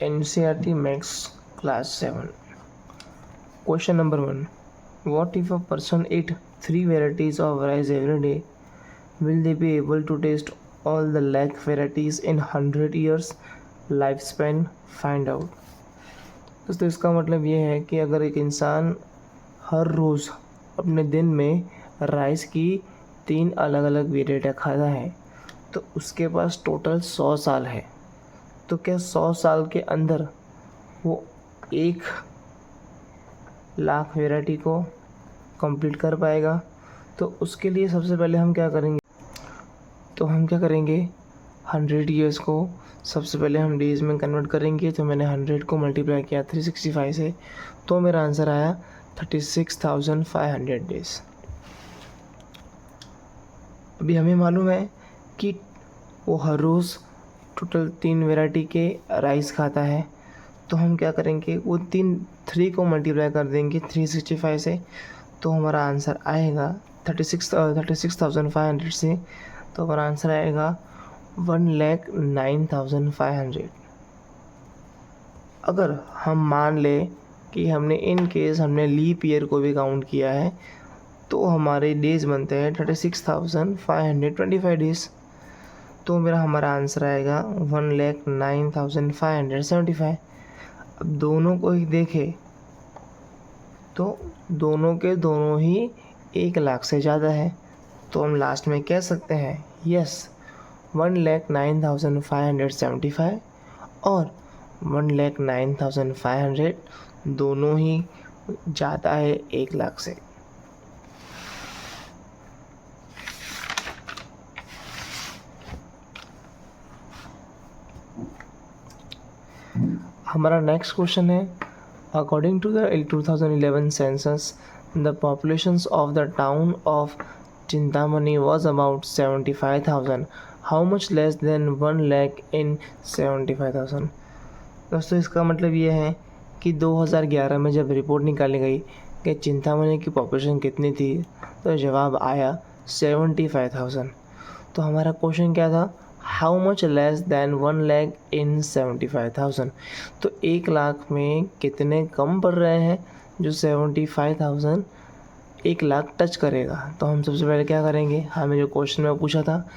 NCERT Max Class 7. Question number 1. What if a person eat 3 varieties of rice every day? Will they be able to taste all the lakh varieties in 100 years lifespan? Find out. दोस्तों इसका मतलब ये है कि अगर एक इंसान हर रोज़ अपने दिन में राइस की 3 अलग अलग वेराइटियाँ खाता है तो उसके पास टोटल 100 साल है। तो क्या 100 साल के अंदर वो 1 लाख वेराइटी को कंप्लीट कर पाएगा? तो उसके लिए सबसे पहले हम क्या करेंगे 100 ईयर्स को सबसे पहले हम डेज़ में कन्वर्ट करेंगे। तो मैंने 100 को मल्टीप्लाई किया 365 से, तो मेरा आंसर आया 36,500 डेज़। अभी हमें मालूम है कि वो हर रोज़ टोटल 3 वैरायटी के राइस खाता है। तो हम क्या करेंगे, वो 3 को मल्टीप्लाई कर देंगे 365 से, तो हमारा आंसर आएगा 36,500 से, तो हमारा आंसर आएगा 1,09,500। अगर हम मान लें कि हमने लीप ईयर को भी काउंट किया है तो हमारे डेज़ बनते हैं 36,525 डेज़। तो हमारा आंसर आएगा 1,09,575। अब दोनों को ही देखें तो दोनों ही 1 लाख से ज़्यादा है। तो हम लास्ट में कह सकते हैं यस 1,09,575 और 1,09,500 दोनों ही ज़्यादा है 1 लाख से। हमारा नेक्स्ट क्वेश्चन है, according to the 2011 census the populations of the town of Chintamani was about 75,000, how much less than 1 lakh in 75,000। दोस्तों इसका मतलब ये है कि 2011 में जब रिपोर्ट निकाली गई कि चिंतामणि की पॉपुलेशन कितनी थी, तो जवाब आया 75,000। तो हमारा क्वेश्चन क्या था, how much less than 1 lakh in 75,000। तो 1 लाख में कितने कम पड़ रहे हैं जो 75,000 1 लाख टच करेगा। तो हम सबसे पहले क्या करेंगे, हमें जो क्वेश्चन में पूछा था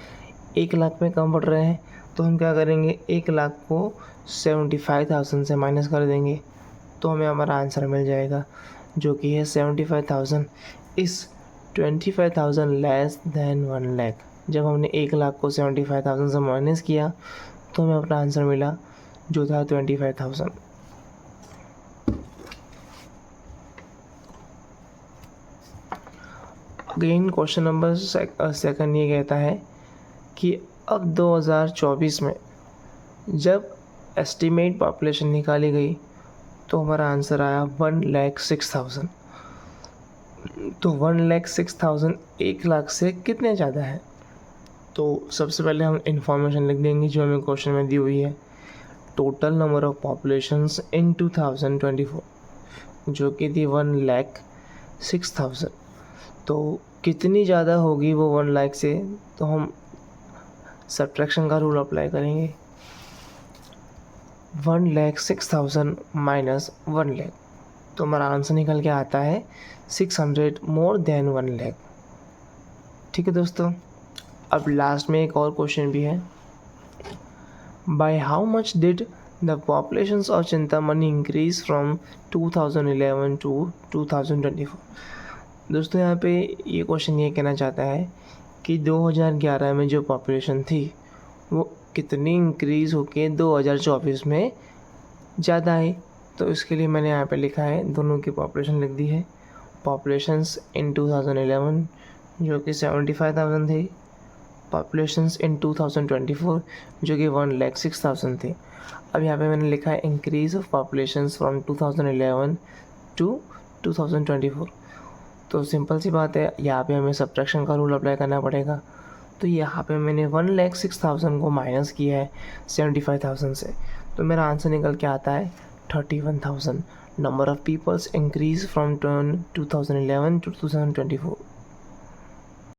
1 लाख में कम पड़ रहे हैं, तो हम क्या करेंगे 1 लाख को 75,000 से माइनस कर देंगे, तो हमें हमारा आंसर मिल जाएगा जो कि है 75,000 इस 25,000 लेस दैन 1 लाख। जब हमने 1 लाख को 75,000 से माइनस किया तो हमें अपना आंसर मिला जो था 25,000। अगेन क्वेश्चन नंबर सेकंड ये कहता है कि अब 2024 में जब एस्टिमेट पॉपुलेशन निकाली गई तो हमारा आंसर आया 1,06,000। तो 1,06,000 1 लाख से कितने ज़्यादा है। तो सबसे पहले हम इंफॉर्मेशन लिख देंगे जो हमें क्वेश्चन में दी हुई है, टोटल नंबर ऑफ पॉपुलेशंस इन 2024 जो कि थी 1,06,000। तो कितनी ज़्यादा होगी वो 1 लाख से, तो हम सब्ट्रैक्शन का रूल अप्लाई करेंगे। 1,06,000 माइनस 1 लाख, तो हमारा आंसर निकल के आता है 600 मोर देन 1 लाख। ठीक है दोस्तों, अब लास्ट में एक और क्वेश्चन भी है, by how much did the populations of Chintamani increase from 2011 to 2024। दोस्तों यहाँ पे ये क्वेश्चन ये कहना चाहता है कि 2011 में जो पॉपुलेशन थी वो कितनी इंक्रीज़ होके 2024 में ज़्यादा है। तो इसके लिए मैंने यहाँ पे लिखा है, दोनों की पॉपुलेशन लिख दी है। पॉपुलेशंस इन 2011 जो कि 75,000 थी, पॉपुलेशंस इन 2024 जो कि 1,06,000 थी। अब यहाँ पे मैंने लिखा है increase of populations from 2011 to 2024। तो सिंपल सी बात है, यहाँ पे हमें सब्ट्रैक्शन का रूल अप्लाई करना पड़ेगा। तो यहाँ पे मैंने 1,06,000 को माइनस किया है 75,000 से, तो मेरा आंसर निकल के आता है 31,000। Number of peoples increase from 2011 to 2024।